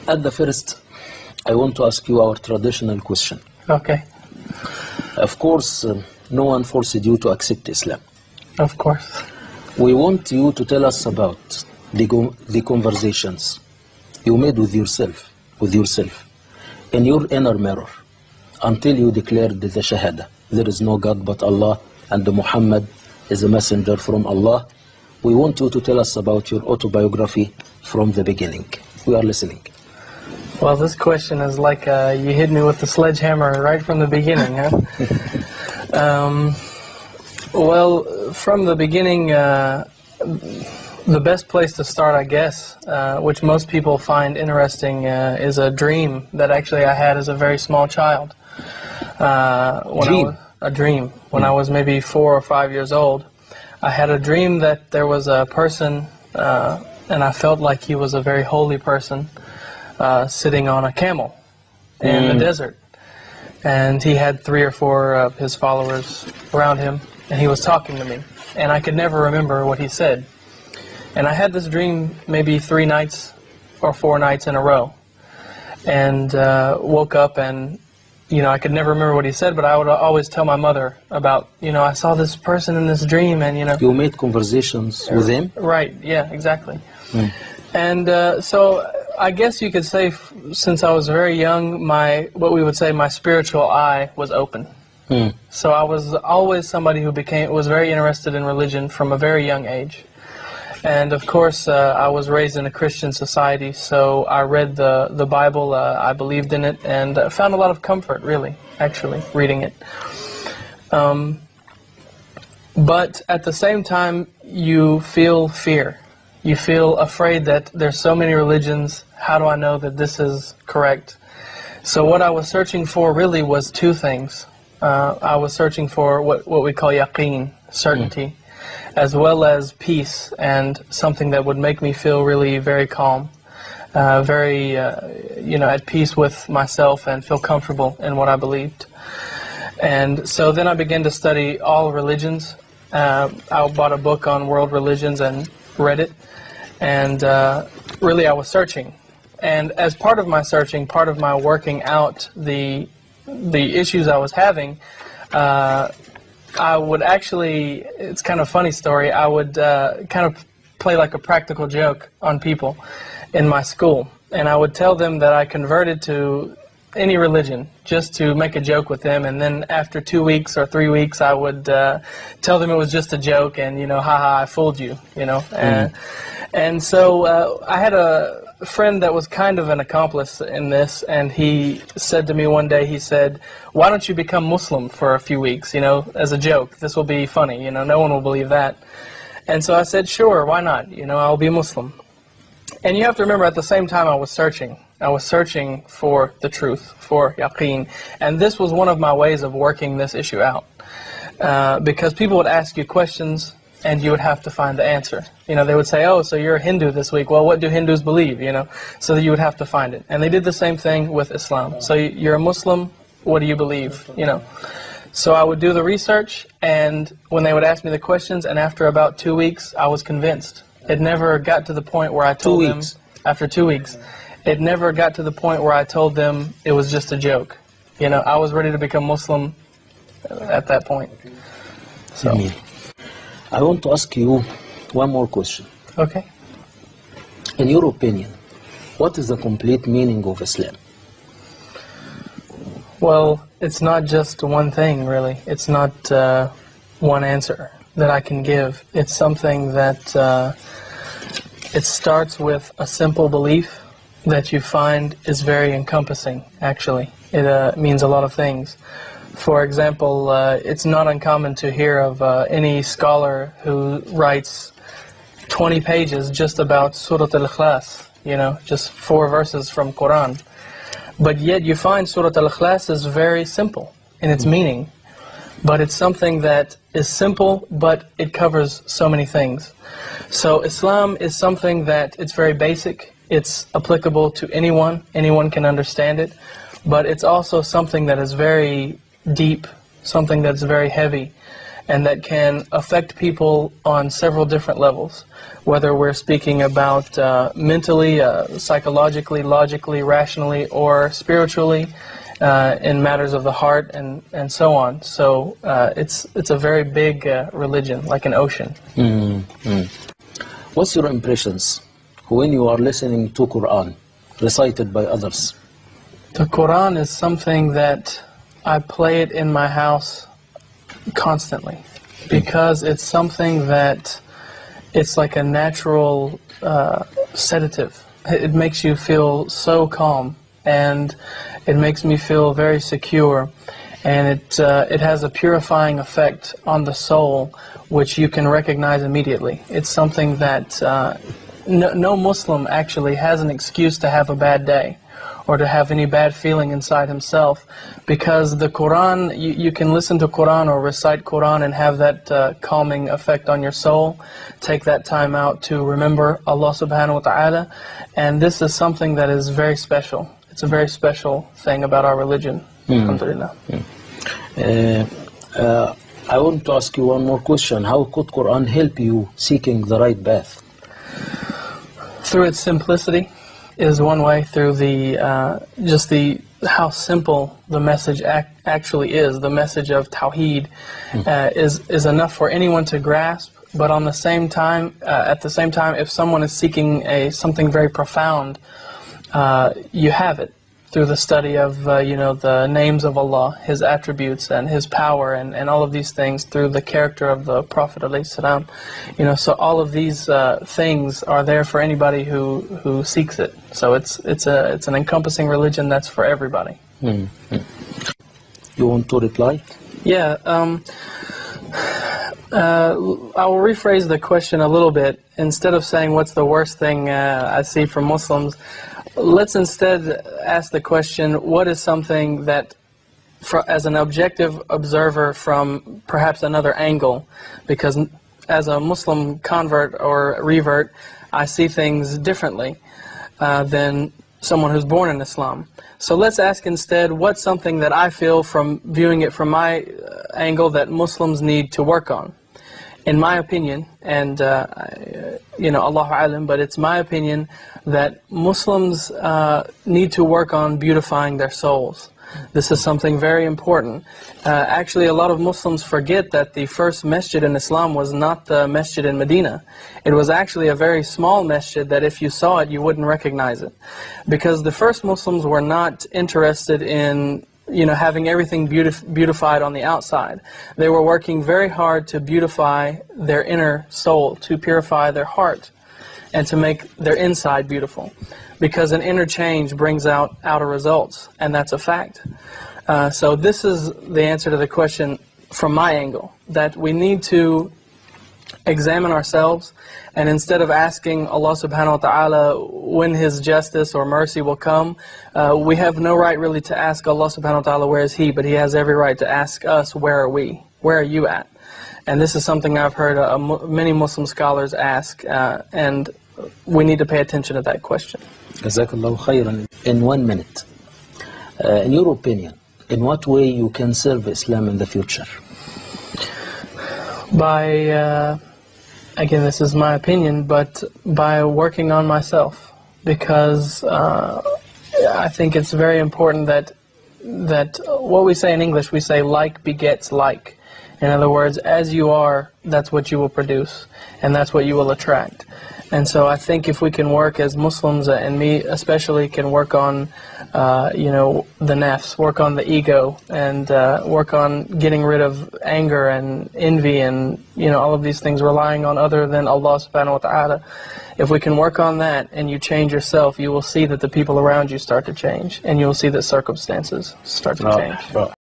At the first, I want to ask you our traditional question. Okay. Of course, no one forced you to accept Islam. Of course. We want you to tell us about the conversations you made with yourself, in your inner mirror, until you declared the Shahada. There is no God but Allah, and Muhammad is a messenger from Allah. We want you to tell us about your autobiography from the beginning. We are listening. Well, this question is like you hit me with the sledgehammer right from the beginning, huh? Well, from the beginning, the best place to start, I guess, which most people find interesting, is a dream that actually I had as a very small child. A dream. When I was maybe 4 or 5 years old, I had a dream that there was a person, and I felt like he was a very holy person, sitting on a camel in the desert. And he had 3 or 4 of his followers around him, and he was talking to me. And I could never remember what he said. And I had this dream maybe 3 nights or 4 nights in a row. And woke up and, you know, I could never remember what he said, but I would always tell my mother about, you know, I saw this person in this dream, and, you know. You made conversations with him? Right, yeah, exactly. And so I guess you could say, since I was very young, what we would say, my spiritual eye was open. So I was always somebody who was very interested in religion from a very young age. And of course, I was raised in a Christian society, so I read the Bible, I believed in it, and found a lot of comfort, really, actually, reading it. But at the same time, you feel fear. You feel afraid that there's so many religions, how do I know that this is correct? So what I was searching for really was 2 things. I was searching for what we call yaqeen, certainty, as well as peace, and something that would make me feel really very calm, very, you know, at peace with myself and feel comfortable in what I believed. And so then I began to study all religions. I bought a book on world religions and read it, and really I was searching. And as part of my searching, part of my working out the issues I was having, I would actually, it's kind of a funny story, I would kind of play like a practical joke on people in my school. And I would tell them that I converted to any religion just to make a joke with them, and then after 2 weeks or 3 weeks I would tell them it was just a joke, and, you know, haha, I fooled you, you know. And so I had a friend that was kind of an accomplice in this, and he said to me one day, he said, why don't you become Muslim for a few weeks, you know, as a joke, this will be funny, you know, no one will believe that. And so I said, sure, why not, you know, I'll be Muslim. And you have to remember, at the same time I was searching for the truth, for yaqeen, and this was one of my ways of working this issue out, because people would ask you questions and you would have to find the answer. You know, they would say, oh, so you're a Hindu this week. Well, what do Hindus believe, you know? So you would have to find it. And they did the same thing with Islam. So you're a Muslim, what do you believe, you know? So I would do the research, and when they would ask me the questions, and after about 2 weeks, I was convinced. It never got to the point where I told them, after 2 weeks, it never got to the point where I told them it was just a joke. You know, I was ready to become Muslim at that point. So. I want to ask you one more question. Okay. In your opinion, what is the complete meaning of Islam? Well, it's not just one thing, really. It's not one answer that I can give. It's something that it starts with a simple belief that you find is very encompassing, actually. It means a lot of things. For example, it's not uncommon to hear of any scholar who writes 20 pages just about Surah Al-Ikhlas, you know, just 4 verses from Quran. But yet you find Surah Al-Ikhlas is very simple in its meaning. But it's something that is simple, but it covers so many things. So Islam is something that it's very basic. It's applicable to anyone. Anyone can understand it. But it's also something that is very deep, something that's very heavy. and that can affect people on several different levels, whether we're speaking about mentally, psychologically, logically, rationally, or spiritually, in matters of the heart, and so on. So it's a very big religion, like an ocean. What's your impressions when you are listening to Quran recited by others? The Quran is something that I play it in my house constantly, because it's something that it's like a natural sedative. It makes you feel so calm, and it makes me feel very secure, and it has a purifying effect on the soul, which you can recognize immediately. It's something that no Muslim actually has an excuse to have a bad day or to have any bad feeling inside himself, because the Quran, you can listen to Quran or recite Quran and have that calming effect on your soul. Take that time out to remember Allah subhanahu wa ta'ala, and this is something that is very special. It's a very special thing about our religion. Alhamdulillah. I want to ask you one more question. How could Quran help you seeking the right path? Through its simplicity is one way. Through the how simple the message actually is. The message of Tawheed is enough for anyone to grasp. But on the same time, if someone is seeking something very profound, you have it through the study of the names of Allah, His attributes and His power, and all of these things, through the character of the Prophet ﷺ. So all of these things are there for anybody who seeks it. So it's an encompassing religion that's for everybody. You want to reply? Yeah. I will rephrase the question a little bit. Instead of saying what's the worst thing I see from Muslims, let's instead ask the question, what is something that, as an objective observer from perhaps another angle, because as a Muslim convert or revert, I see things differently than someone who's born in Islam. So let's ask instead, what's something that I feel from viewing it from my angle that Muslims need to work on? In my opinion, and Allahu Alam, but it's my opinion that Muslims need to work on beautifying their souls. This is something very important. Actually, a lot of Muslims forget that the first masjid in Islam was not the masjid in Medina. It was actually a very small masjid that if you saw it, you wouldn't recognize it. Because the first Muslims were not interested in having everything beautified on the outside. They were working very hard to beautify their inner soul, to purify their heart, and to make their inside beautiful. Because an inner change brings out outer results, and that's a fact. So this is the answer to the question from my angle, that we need to examine ourselves, and instead of asking Allah subhanahu wa ta'ala when His justice or mercy will come, we have no right really to ask Allah subhanahu wa ta'ala where is He, but He has every right to ask us where are we, where are you at? And this is something I've heard many Muslim scholars ask, and we need to pay attention to that question. Jazakallahu khairan. In 1 minute, in your opinion, in what way you can serve Islam in the future? By, again, this is my opinion, but by working on myself, because I think it's very important that what we say in English, we say like begets like. In other words, as you are, that's what you will produce, and that's what you will attract. And so I think if we can work as Muslims, and me especially, can work on, the nafs, work on the ego, and work on getting rid of anger and envy and, all of these things, relying on other than Allah subhanahu wa ta'ala. If we can work on that and you change yourself, you will see that the people around you start to change, and you will see that circumstances start to change.